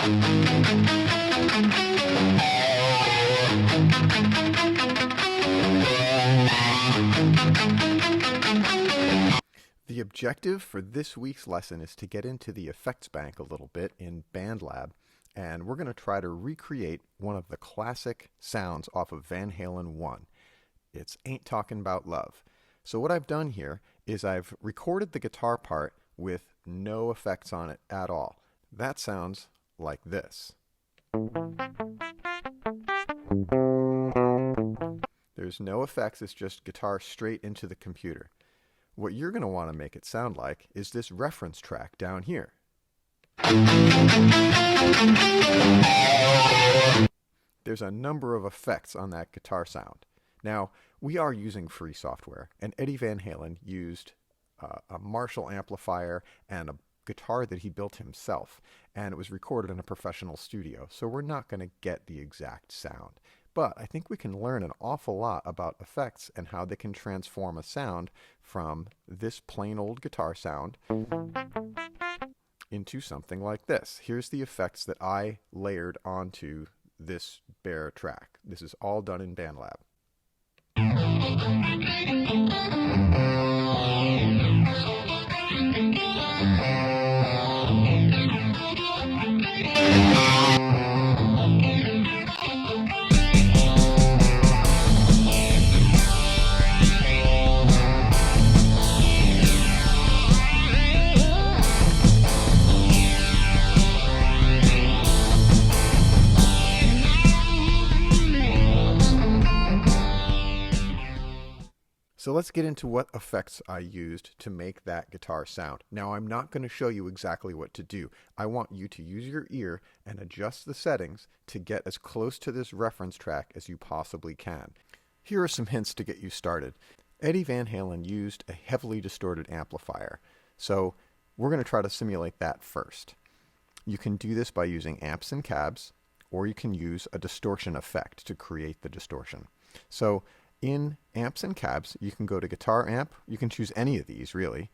The objective for this week's lesson is to get into the effects bank a little bit in Bandlab, and we're going to try to recreate one of the classic sounds off of Van Halen 1. It's Ain't Talkin Bout Love. So what I've done here is I've recorded the guitar part with no effects on it at all. That sounds like this. There's no effects, it's just guitar straight into the computer. What you're going to want to make it sound like is this reference track down here. There's a number of effects on that guitar sound. Now, we are using free software, and Eddie Van Halen used a Marshall amplifier and a guitar that he built himself, and it was recorded in a professional studio, so we're not going to get the exact sound. But I think we can learn an awful lot about effects and how they can transform a sound from this plain old guitar sound into something like this. Here's the effects that I layered onto this bare track. This is all done in Bandlab. So let's get into what effects I used to make that guitar sound. Now, I'm not going to show you exactly what to do. I want you to use your ear and adjust the settings to get as close to this reference track as you possibly can. Here are some hints to get you started. Eddie Van Halen used a heavily distorted amplifier, so we're going to try to simulate that first. You can do this by using amps and cabs, or you can use a distortion effect to create the distortion. So in amps and cabs, you can go to guitar amp. You can choose any of these, really,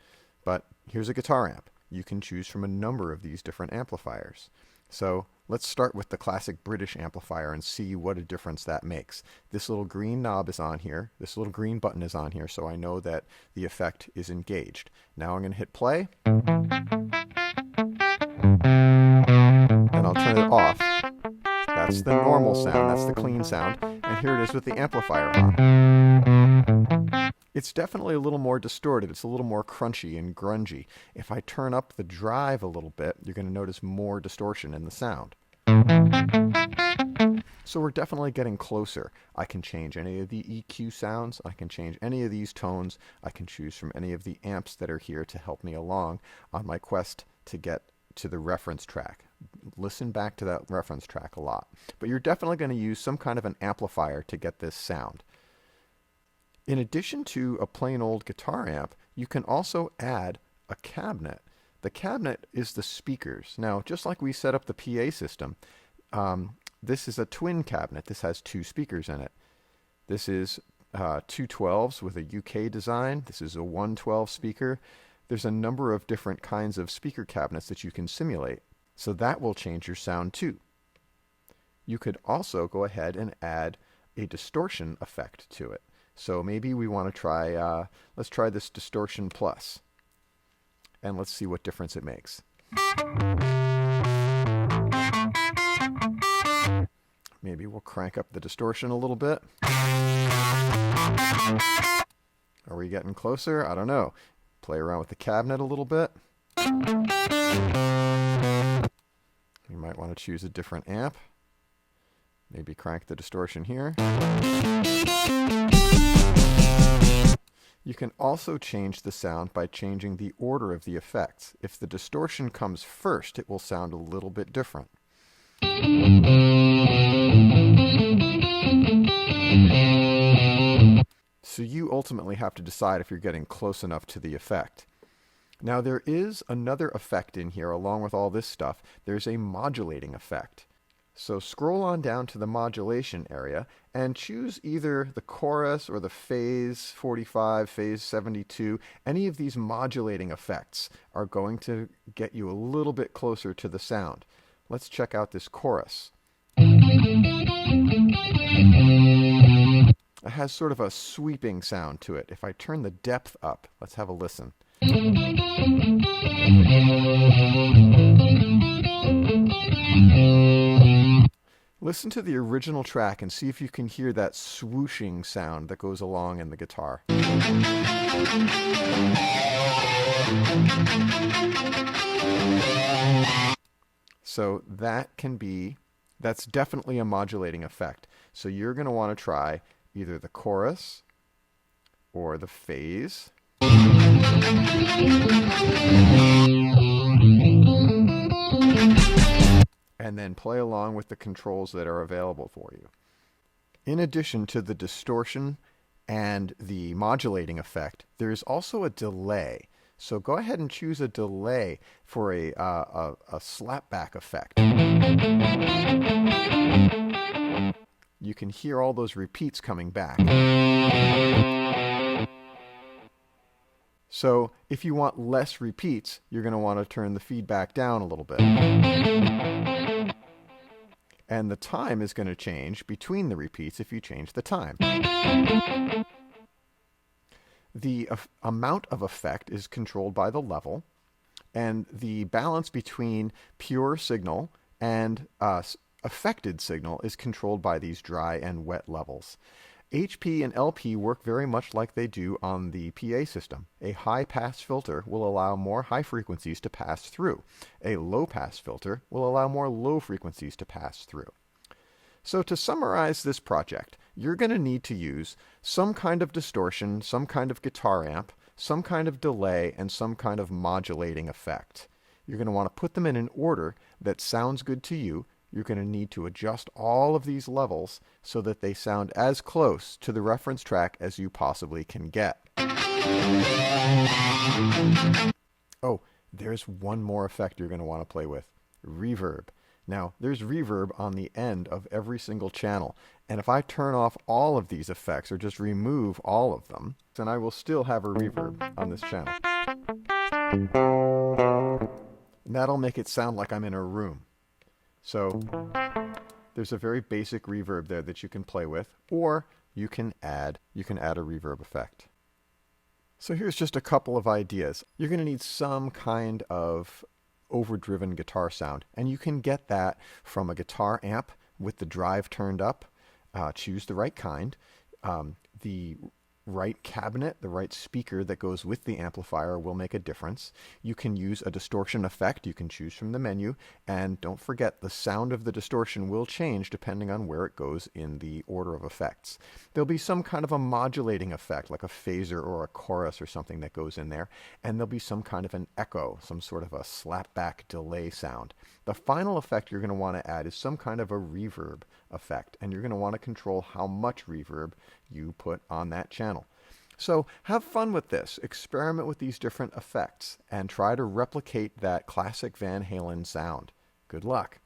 but here's a guitar amp. You can choose from a number of these different amplifiers. So let's start with the classic British amplifier and see what a difference that makes. This little green knob is on here. This little green button is on here, so I know that the effect is engaged. Now I'm going to hit play, and I'll turn it off. That's the normal sound, that's the clean sound, and here it is with the amplifier on. It's definitely a little more distorted, it's a little more crunchy and grungy. If I turn up the drive a little bit, you're going to notice more distortion in the sound. So we're definitely getting closer. I can change any of the EQ sounds, I can change any of these tones, I can choose from any of the amps that are here to help me along on my quest to get to the reference track. Listen back to that reference track a lot. But you're definitely going to use some kind of an amplifier to get this sound. In addition to a plain old guitar amp, you can also add a cabinet. The cabinet is the speakers. Now, just like we set up the PA system, this is a twin cabinet. This has two speakers in it. This is two 12s with a UK design. This is a 112 speaker. There's a number of different kinds of speaker cabinets that you can simulate. So that will change your sound too. You could also go ahead and add a distortion effect to it. So maybe we want to try, let's try this distortion plus. And let's see what difference it makes. Maybe we'll crank up the distortion a little bit. Are we getting closer? I don't know. Play around with the cabinet a little bit. You might want to choose a different amp. Maybe crank the distortion here. You can also change the sound by changing the order of the effects. If the distortion comes first, it will sound a little bit different. So you ultimately have to decide if you're getting close enough to the effect. Now there is another effect in here along with all this stuff. There's a modulating effect. So scroll on down to the modulation area and choose either the chorus or the phase 45, phase 72. Any of these modulating effects are going to get you a little bit closer to the sound. let's check out this chorus. It has sort of a sweeping sound to it. If I turn the depth up, let's have a listen. Listen to the original track and see if you can hear that swooshing sound that goes along in the guitar. So that's definitely a modulating effect. So you're going to want to try either the chorus or the phase. And then play along with the controls that are available for you. In addition to the distortion and the modulating effect, there's also a delay. So go ahead and choose a delay for a slapback effect. You can hear all those repeats coming back. So if you want less repeats, you're going to want to turn the feedback down a little bit. And the time is going to change between the repeats if you change the time. The amount of effect is controlled by the level, and the balance between pure signal and affected signal is controlled by these dry and wet levels. HP and LP work very much like they do on the PA system. A high-pass filter will allow more high frequencies to pass through. A low-pass filter will allow more low frequencies to pass through. So to summarize this project, you're going to need to use some kind of distortion, some kind of guitar amp, some kind of delay, and some kind of modulating effect. You're going to want to put them in an order that sounds good to you. You're going to need to adjust all of these levels so that they sound as close to the reference track as you possibly can get. Oh, there's one more effect you're going to want to play with: reverb. Now, there's reverb on the end of every single channel, and if I turn off all of these effects or just remove all of them, then I will still have a reverb on this channel. And that'll make it sound like I'm in a room. So there's a very basic reverb there that you can play with, or you can add a reverb effect. So here's just a couple of ideas. You're going to need some kind of overdriven guitar sound, and you can get that from a guitar amp with the drive turned up. Choose the right kind. The right cabinet, the right speaker that goes with the amplifier will make a difference. You can use a distortion effect. You can choose from the menu, and don't forget the sound of the distortion will change depending on where it goes in the order of effects. There'll be some kind of a modulating effect, like a phaser or a chorus or something that goes in there, and there'll be some kind of an echo, some sort of a slapback delay sound. The final effect you're going to want to add is some kind of a reverb effect, and you're going to want to control how much reverb you put on that channel. So have fun with this. Experiment with these different effects and try to replicate that classic Van Halen sound. Good luck.